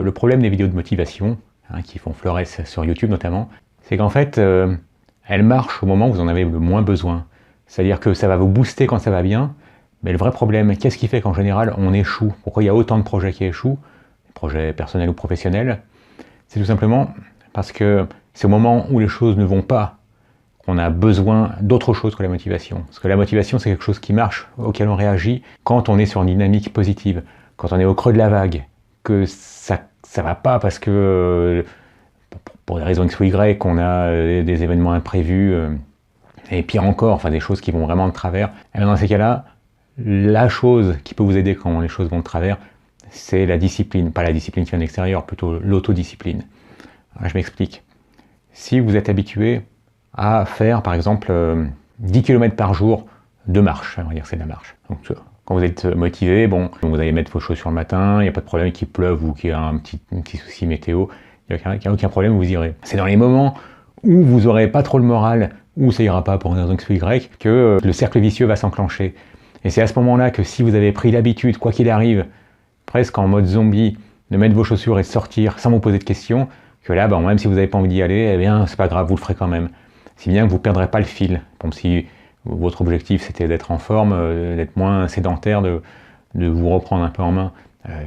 le problème des vidéos de motivation, qui font florès sur YouTube notamment, c'est qu'en fait, elles marchent au moment où vous en avez le moins besoin. C'est-à-dire que ça va vous booster quand ça va bien, mais le vrai problème, qu'est-ce qui fait qu'en général on échoue? Pourquoi il y a autant de projets qui échouent, projets personnels ou professionnels? C'est tout simplement parce que c'est au moment où les choses ne vont pas qu'on a besoin d'autre chose que la motivation. Parce que la motivation, c'est quelque chose qui marche, auquel on réagit quand on est sur une dynamique positive, quand on est au creux de la vague, que ça va pas parce que pour des raisons X ou Y, qu'on a des événements imprévus, et pire encore, enfin des choses qui vont vraiment de travers. Et dans ces cas-là, la chose qui peut vous aider quand les choses vont de travers, c'est la discipline. Pas la discipline qui vient de l'extérieur, plutôt l'autodiscipline. Je m'explique. Si vous êtes habitué à faire, par exemple, 10 km par jour de marche, on va dire que c'est de la marche. Donc, quand vous êtes motivé, bon, vous allez mettre vos chaussures le matin, il n'y a pas de problème qu'il pleuve ou qu'il y a un petit souci météo, il n'y a aucun problème, vous irez. C'est dans les moments où vous n'aurez pas trop le moral, où ça ira pas pour une raison X ou Y, que le cercle vicieux va s'enclencher. Et c'est à ce moment-là que si vous avez pris l'habitude, quoi qu'il arrive, presque en mode zombie, de mettre vos chaussures et de sortir sans vous poser de questions, que là, bon, même si vous n'avez pas envie d'y aller, eh bien, c'est pas grave, vous le ferez quand même. Si bien que vous ne perdrez pas le fil. Bon, si votre objectif c'était d'être en forme, d'être moins sédentaire, de vous reprendre un peu en main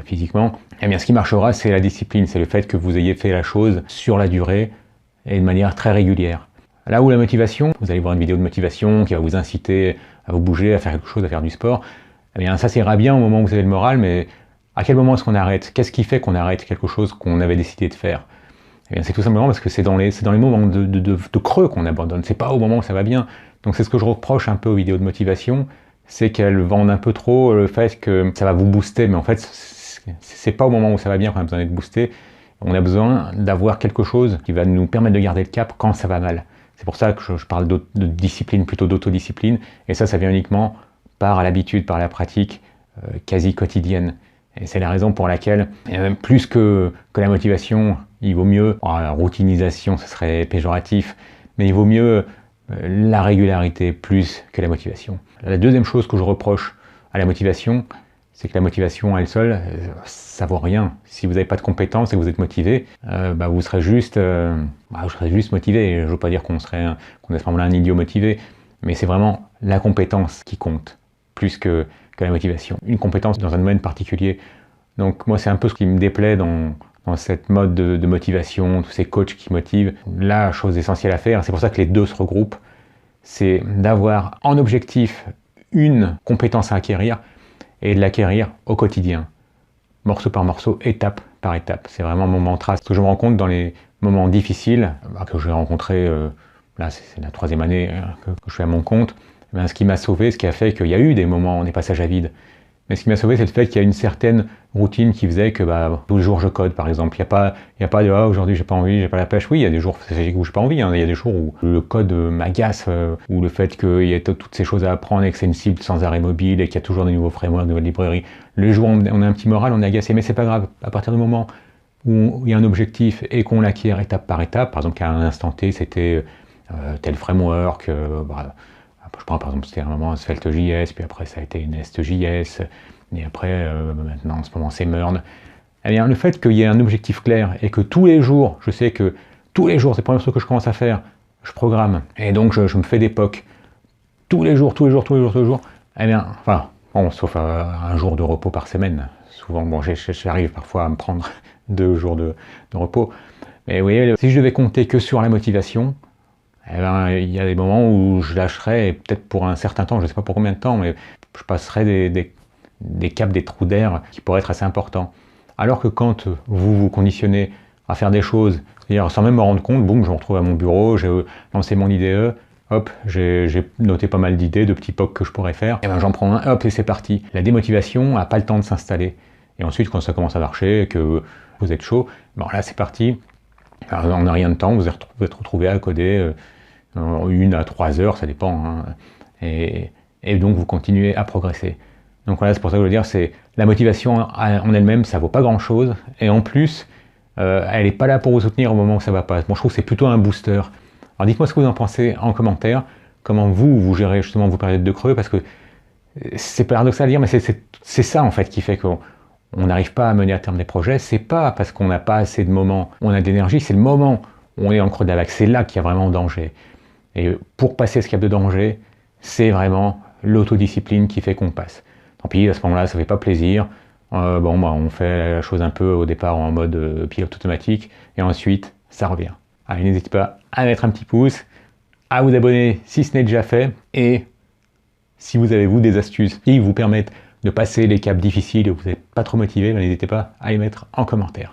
physiquement, eh bien, ce qui marchera, c'est la discipline, c'est le fait que vous ayez fait la chose sur la durée et de manière très régulière. Là où la motivation, vous allez voir une vidéo de motivation qui va vous inciter à vous bouger, à faire quelque chose, à faire du sport, eh bien, ça ira bien au moment où vous avez le moral, mais à quel moment est-ce qu'on arrête? Qu'est-ce qui fait qu'on arrête quelque chose qu'on avait décidé de faire? Eh bien, c'est tout simplement parce que c'est dans les moments de creux qu'on abandonne, c'est pas au moment où ça va bien. Donc c'est ce que je reproche un peu aux vidéos de motivation, c'est qu'elles vendent un peu trop le fait que ça va vous booster, mais en fait c'est pas au moment où ça va bien qu'on a besoin d'être boosté, on a besoin d'avoir quelque chose qui va nous permettre de garder le cap quand ça va mal. C'est pour ça que je parle de discipline plutôt d'autodiscipline, et ça vient uniquement par l'habitude, par la pratique quasi quotidienne. Et c'est la raison pour laquelle, plus que la motivation, il vaut mieux, la routinisation ce serait péjoratif, mais il vaut mieux la régularité plus que la motivation. La deuxième chose que je reproche à la motivation, c'est que la motivation à elle seule, ça vaut rien. Si vous n'avez pas de compétences et que vous êtes motivé, vous serez juste, je serais juste motivé. Je ne veux pas dire qu'on est à ce moment-là un idiot motivé, mais c'est vraiment la compétence qui compte, plus que la motivation. Une compétence dans un domaine particulier. Donc moi, c'est un peu ce qui me déplaît dans cette mode de motivation, tous ces coachs qui motivent. La chose essentielle à faire, c'est pour ça que les deux se regroupent, c'est d'avoir en objectif une compétence à acquérir et de l'acquérir au quotidien, morceau par morceau, étape par étape. C'est vraiment mon mantra. Ce que je me rends compte dans les moments difficiles, que j'ai rencontré, là c'est la 3e année que je suis à mon compte, ce qui m'a sauvé, ce qui a fait qu'il y a eu des moments, des passages à vide, mais ce qui m'a sauvé, c'est le fait qu'il y a une certaine routine qui faisait que tous les jours je code, par exemple. Il n'y a pas de « aujourd'hui j'ai pas envie, j'ai pas la pêche ». Oui, il y a des jours où j'ai pas envie, il y a des jours où le code m'agace, ou le fait qu'il y ait toutes ces choses à apprendre et que c'est une cible sans arrêt mobile et qu'il y a toujours des nouveaux frameworks, de nouvelles librairies. Le jour où on a un petit moral, on est agacé, mais c'est pas grave. À partir du moment où il y a un objectif et qu'on l'acquiert étape par étape, par exemple qu'à un instant T, c'était tel framework, je prends par exemple, c'était un moment Svelte.js, puis après ça a été Nest.js, et après, maintenant en ce moment c'est Murn. Eh bien, le fait qu'il y ait un objectif clair et que tous les jours, je sais que tous les jours, c'est la première chose que je commence à faire, je programme, et donc je me fais des POC, tous les jours, eh bien, enfin, bon, sauf un jour de repos par semaine. Souvent, bon, j'arrive parfois à me prendre 2 jours de repos, mais vous voyez, si je devais compter que sur la motivation, eh ben, il y a des moments où je lâcherais, et peut-être pour un certain temps, je ne sais pas pour combien de temps, mais je passerai des caps, des trous d'air qui pourraient être assez importants. Alors que quand vous vous conditionnez à faire des choses, c'est-à-dire sans même me rendre compte, boum, je me retrouve à mon bureau, j'ai lancé mon IDE, hop, j'ai noté pas mal d'idées, de petits POC que je pourrais faire, et ben j'en prends un, hop, et c'est parti. La démotivation n'a pas le temps de s'installer. Et ensuite, quand ça commence à marcher, que vous êtes chaud, bon là c'est parti. Alors, en un rien de temps, vous êtes retrouvé à coder 1 à 3 heures, ça dépend, hein, et donc vous continuez à progresser. Donc voilà, c'est pour ça que je veux dire, c'est la motivation en elle-même, ça vaut pas grand-chose, et en plus, elle n'est pas là pour vous soutenir au moment où ça va pas. Moi, je trouve que c'est plutôt un booster. Alors dites-moi ce que vous en pensez en commentaire, comment vous gérez justement vos périodes de creux, parce que c'est paradoxal à dire, mais c'est ça en fait qui fait qu'on on n'arrive pas à mener à terme des projets, c'est pas parce qu'on n'a pas assez de moments, on a d'énergie, c'est le moment où on est dans le creux de la vague, c'est là qu'il y a vraiment danger. Et pour passer ce cap de danger, c'est vraiment l'autodiscipline qui fait qu'on passe. Tant pis, à ce moment-là, ça fait pas plaisir. On fait la chose un peu au départ en mode pilote automatique, et ensuite, ça revient. Allez, n'hésitez pas à mettre un petit pouce, à vous abonner si ce n'est déjà fait, et si vous avez, vous, des astuces qui vous permettent de passer les caps difficiles et vous n'êtes pas trop motivé, n'hésitez pas à les mettre en commentaire.